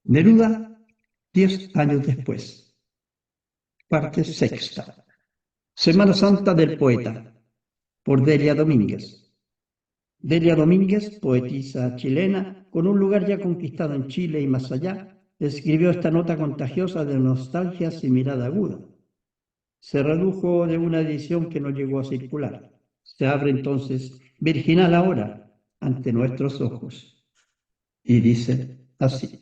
Neruda, 10 años después. Parte sexta. Semana Santa del Poeta, por Delia Domínguez. Delia Domínguez, poetisa chilena, con un lugar ya conquistado en Chile y más allá, escribió esta nota contagiosa de nostalgia y mirada aguda. Se redujo de una edición que no llegó a circular. Se abre entonces, virginal ahora, ante nuestros ojos. Y dice así.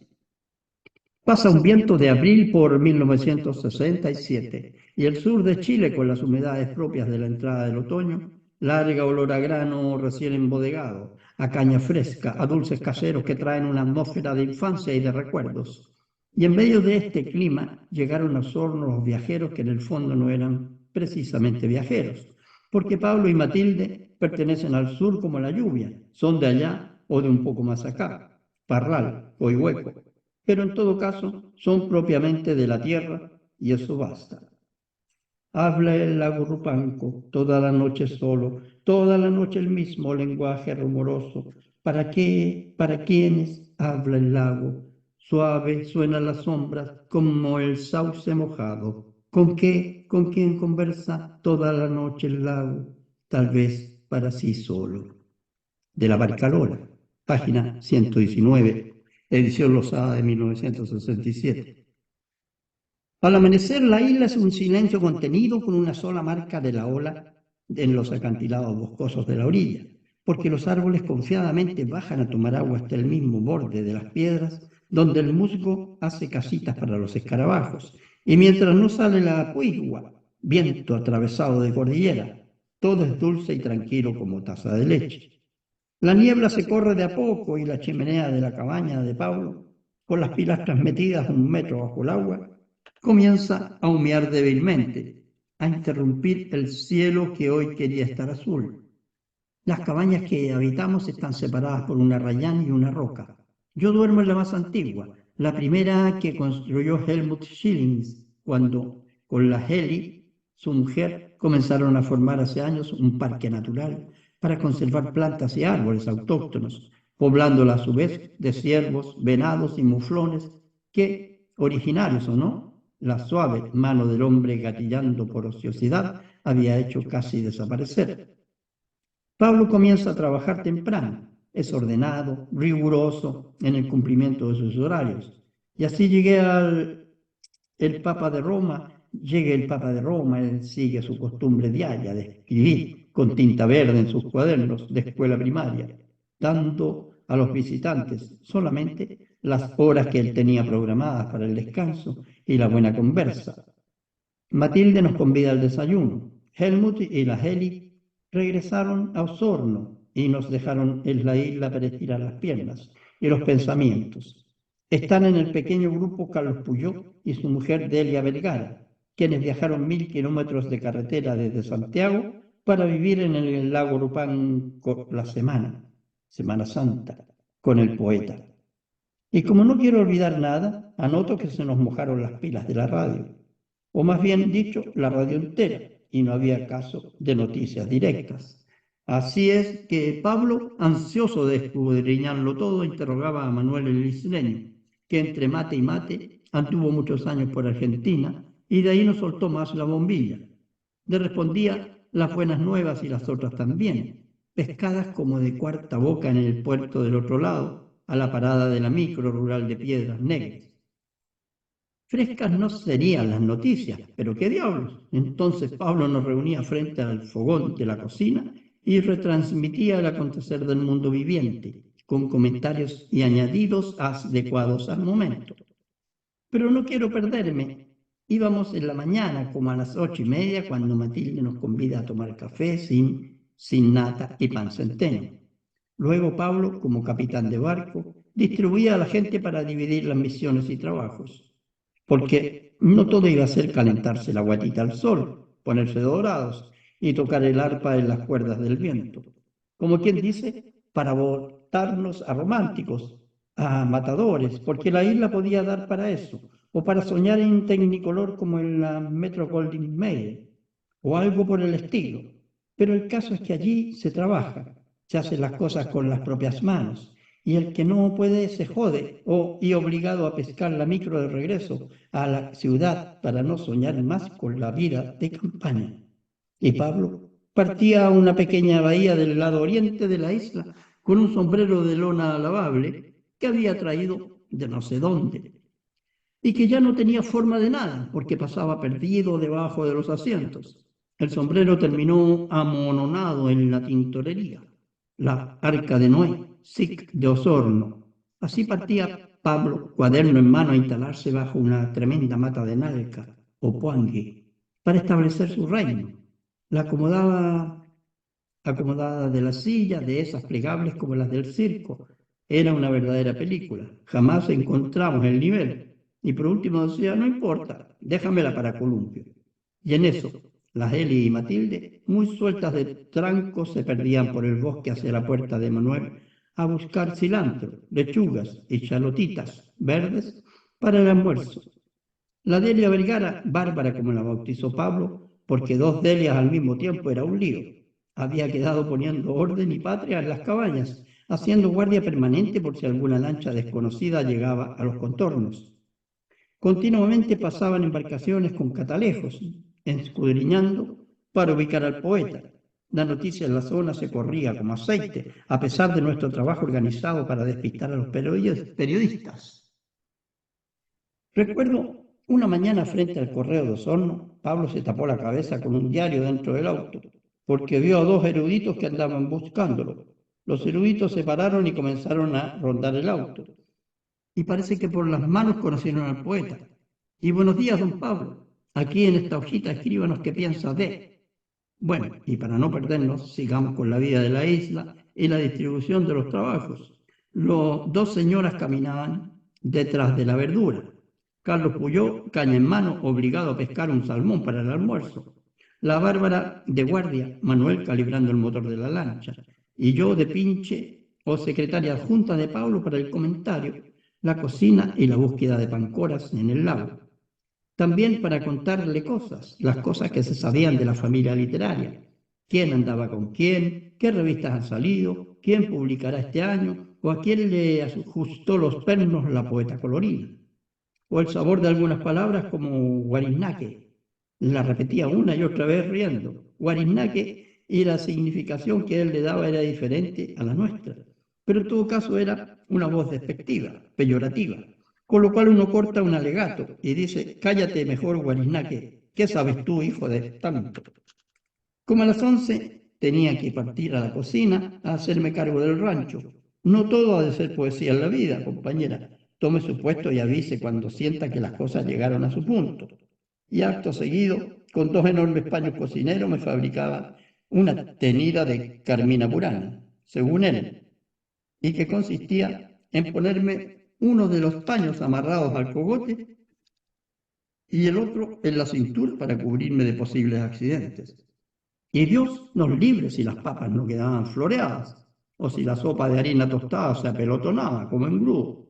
Pasa un viento de abril por 1967 y el sur de Chile, con las humedades propias de la entrada del otoño, larga olor a grano recién embodegado, a caña fresca, a dulces caseros que traen una atmósfera de infancia y de recuerdos. Y en medio de este clima llegaron a Osorno los viajeros que en el fondo no eran precisamente viajeros, porque Pablo y Matilde pertenecen al sur como la lluvia, son de allá o de un poco más acá, Parral, Coihueco, pero en todo caso son propiamente de la tierra y eso basta. Habla el lago Rupanco toda la noche solo, toda la noche el mismo lenguaje rumoroso. ¿Para qué? ¿Para quiénes? Habla el lago. Suave suenan las sombras como el sauce mojado. ¿Con qué? ¿Con quién conversa toda la noche el lago? Tal vez para sí solo. De la Barcarola, página 119. Edición Losada de 1967. Al amanecer, la isla es un silencio contenido con una sola marca de la ola en los acantilados boscosos de la orilla, porque los árboles confiadamente bajan a tomar agua hasta el mismo borde de las piedras, donde el musgo hace casitas para los escarabajos, y mientras no sale la puigua, viento atravesado de cordillera, todo es dulce y tranquilo como taza de leche. La niebla se corre de a poco y la chimenea de la cabaña de Pablo, con las pilastras metidas 1 metro bajo el agua, comienza a humear débilmente, a interrumpir el cielo que hoy quería estar azul. Las cabañas que habitamos están separadas por una rayán y una roca. Yo duermo en la más antigua, la primera que construyó Helmut Schillings, cuando con la Heli, su mujer, comenzaron a formar hace años un parque natural para conservar plantas y árboles autóctonos, poblándola a su vez de ciervos, venados y muflones que, originarios o no, la suave mano del hombre gatillando por ociosidad había hecho casi desaparecer. Pablo comienza a trabajar temprano, es ordenado, riguroso en el cumplimiento de sus horarios. Y así el Papa de Roma, llegue el Papa de Roma, él sigue su costumbre diaria de escribir con tinta verde en sus cuadernos de escuela primaria, dando a los visitantes solamente las horas que él tenía programadas para el descanso y la buena conversa. Matilde nos convida al desayuno. Helmut y la Heli regresaron a Osorno y nos dejaron en la isla para estirar las piernas y los pensamientos. Están en el pequeño grupo Carlos Puyó y su mujer Delia Vergara, quienes viajaron 1000 kilómetros de carretera desde Santiago para vivir en el lago Rupanco la Semana Santa, con el poeta. Y como no quiero olvidar nada, anoto que se nos mojaron las pilas de la radio, o más bien dicho, la radio entera, y no había caso de noticias directas. Así es que Pablo, ansioso de escudriñarlo todo, interrogaba a Manuel el isleño, que entre mate y mate anduvo muchos años por Argentina, y de ahí no soltó más la bombilla. Le respondía las buenas nuevas y las otras también, pescadas como de cuarta boca en el puerto del otro lado, a la parada de la micro rural de Piedras Negras. Frescas no serían las noticias, pero qué diablos. Entonces Pablo nos reunía frente al fogón de la cocina y retransmitía el acontecer del mundo viviente, con comentarios y añadidos adecuados al momento. Pero no quiero perderme. Íbamos en la mañana, como a las 8:30, cuando Matilde nos convida a tomar café sin nata y pan centeno. Luego Pablo, como capitán de barco, distribuía a la gente para dividir las misiones y trabajos, porque no todo iba a ser calentarse la guatita al sol, ponerse dorados y tocar el arpa en las cuerdas del viento. Como quien dice, para votarnos a románticos, a matadores, porque la isla podía dar para eso, o para soñar en tecnicolor como en la Metro Goldwyn Mayer, o algo por el estilo. Pero el caso es que allí se trabaja, se hacen las cosas con las propias manos, y el que no puede se jode y obligado a pescar la micro de regreso a la ciudad para no soñar más con la vida de campaña. Y Pablo partía a una pequeña bahía del lado oriente de la isla con un sombrero de lona lavable que había traído de no sé dónde y que ya no tenía forma de nada porque pasaba perdido debajo de los asientos. El sombrero terminó amononado en la tintorería, la Arca de Noé, SIC de Osorno. Así partía Pablo, cuaderno en mano, a instalarse bajo una tremenda mata de nalca o puangui para establecer su reino. La acomodada de la silla, de esas plegables como las del circo. Era una verdadera película. Jamás encontramos el nivel. Y por último decía, no importa, déjamela para columpio. Y en eso, las Eli y Matilde, muy sueltas de trancos, se perdían por el bosque hacia la puerta de Manuel a buscar cilantro, lechugas y chalotitas verdes para el almuerzo. La Delia Vergara, Bárbara como la bautizó Pablo, porque dos Delias al mismo tiempo era un lío. Había quedado poniendo orden y patria en las cabañas, haciendo guardia permanente por si alguna lancha desconocida llegaba a los contornos. Continuamente pasaban embarcaciones con catalejos, escudriñando para ubicar al poeta. La noticia en la zona se corría como aceite, a pesar de nuestro trabajo organizado para despistar a los periodistas. Recuerdo una mañana frente al correo de Osorno, Pablo se tapó la cabeza con un diario dentro del auto, porque vio a dos eruditos que andaban buscándolo. Los eruditos se pararon y comenzaron a rondar el auto. Y parece que por las manos conocieron al poeta. Y buenos días, don Pablo. Aquí en esta hojita escríbanos qué piensa de. Bueno, y para no perdernos, sigamos con la vida de la isla y la distribución de los trabajos. Los dos señoras caminaban detrás de la verdura. Carlos Puyó, caña en mano, obligado a pescar un salmón para el almuerzo. La Bárbara de guardia, Manuel calibrando el motor de la lancha. Y yo de pinche o secretaria adjunta de Pablo para el comentario, la cocina y la búsqueda de pancoras en el lago. También para contarle cosas, las cosas que se sabían de la familia literaria. Quién andaba con quién, qué revistas han salido, quién publicará este año, o a quién le ajustó los pernos la poeta colorina. O el sabor de algunas palabras como guariznaque. La repetía una y otra vez riendo. Guariznaque y la significación que él le daba era diferente a la nuestra. Pero en todo caso era una voz despectiva, peyorativa. Con lo cual uno corta un alegato y dice, cállate mejor, guariznaque, ¿qué sabes tú, hijo de tanto? Como a las 11 tenía que partir a la cocina a hacerme cargo del rancho. No todo ha de ser poesía en la vida, compañera. Tome su puesto y avise cuando sienta que las cosas llegaron a su punto. Y acto seguido, con dos enormes paños cocineros, me fabricaba una tenida de Carmina Burana, según él, y que consistía en ponerme uno de los paños amarrados al cogote y el otro en la cintura para cubrirme de posibles accidentes. Y Dios nos libre si las papas no quedaban floreadas, o si la sopa de harina tostada se apelotonaba como en grudo.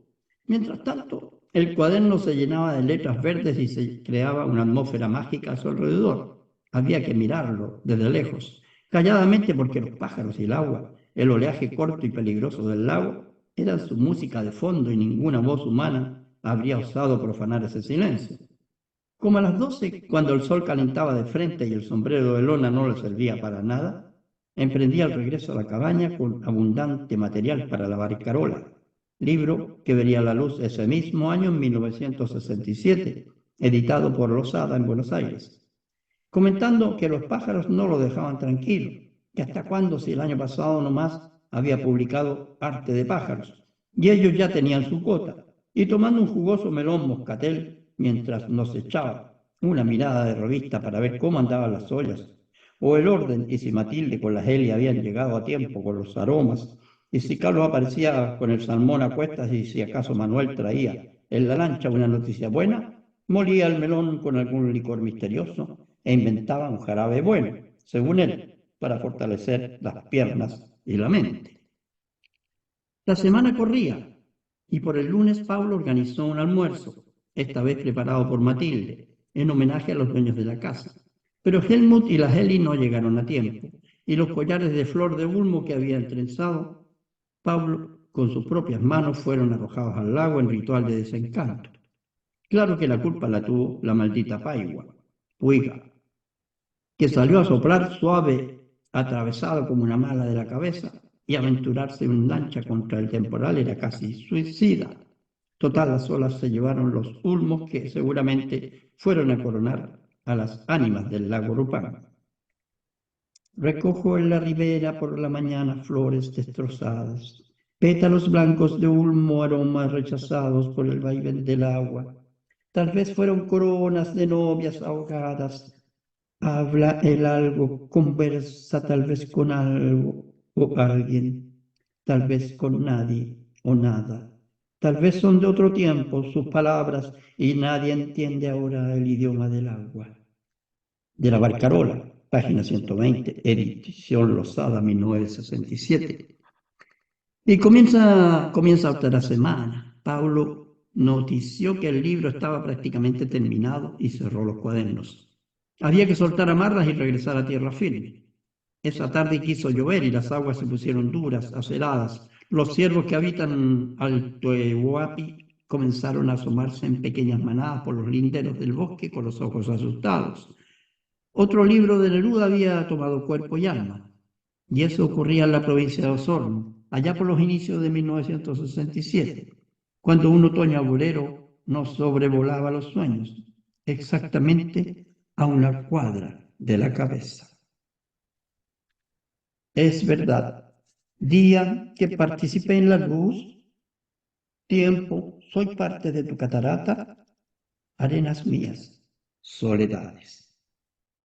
Mientras tanto, el cuaderno se llenaba de letras verdes y se creaba una atmósfera mágica a su alrededor. Había que mirarlo desde lejos, calladamente porque los pájaros y el agua, el oleaje corto y peligroso del lago, eran su música de fondo y ninguna voz humana habría osado profanar ese silencio. Como a las 12, cuando el sol calentaba de frente y el sombrero de lona no le servía para nada, emprendía el regreso a la cabaña con abundante material para la barcarola, libro que vería la luz ese mismo año en 1967, editado por Losada en Buenos Aires, comentando que los pájaros no lo dejaban tranquilo, que hasta cuándo si el año pasado nomás había publicado Arte de pájaros, y ellos ya tenían su cuota, y tomando un jugoso melón moscatel mientras nos echaba una mirada de revista para ver cómo andaban las ollas, o el orden y si Matilde con la Helia habían llegado a tiempo con los aromas, y si Carlos aparecía con el salmón a cuestas y si acaso Manuel traía en la lancha una noticia buena, molía el melón con algún licor misterioso e inventaba un jarabe bueno, según él, para fortalecer las piernas y la mente. La semana corría y por el lunes Pablo organizó un almuerzo, esta vez preparado por Matilde, en homenaje a los dueños de la casa. Pero Helmut y la Heli no llegaron a tiempo, y los collares de flor de ulmo que habían trenzado Pablo con sus propias manos fueron arrojados al lago en ritual de desencanto. Claro que la culpa la tuvo la maldita Puiga, que salió a soplar suave, atravesado como una mala de la cabeza, y aventurarse en lancha contra el temporal era casi suicida. Total, las olas se llevaron los ulmos que seguramente fueron a coronar a las ánimas del lago Rupán. Recojo en la ribera por la mañana flores destrozadas, pétalos blancos de ulmo, aromas rechazados por el vaivén del agua. Tal vez fueron coronas de novias ahogadas. Habla el algo, conversa tal vez con algo o alguien, tal vez con nadie o nada. Tal vez son de otro tiempo sus palabras y nadie entiende ahora el idioma del agua. De la Barcarola, página 120, edición Losada, 1967. Y comienza otra semana. Paulo notició que el libro estaba prácticamente terminado y cerró los cuadernos. Había que soltar amarras y regresar a tierra firme. Esa tarde quiso llover y las aguas se pusieron duras, aceradas. Los ciervos que habitan Alto Huapi comenzaron a asomarse en pequeñas manadas por los linderos del bosque con los ojos asustados. Otro libro de Neruda había tomado cuerpo y alma, y eso ocurría en la provincia de Osorno, allá por los inicios de 1967, cuando un otoño agorero nos sobrevolaba los sueños, exactamente a una cuadra de la cabeza. Es verdad, día que participé en la luz, tiempo, soy parte de tu catarata, arenas mías, soledades.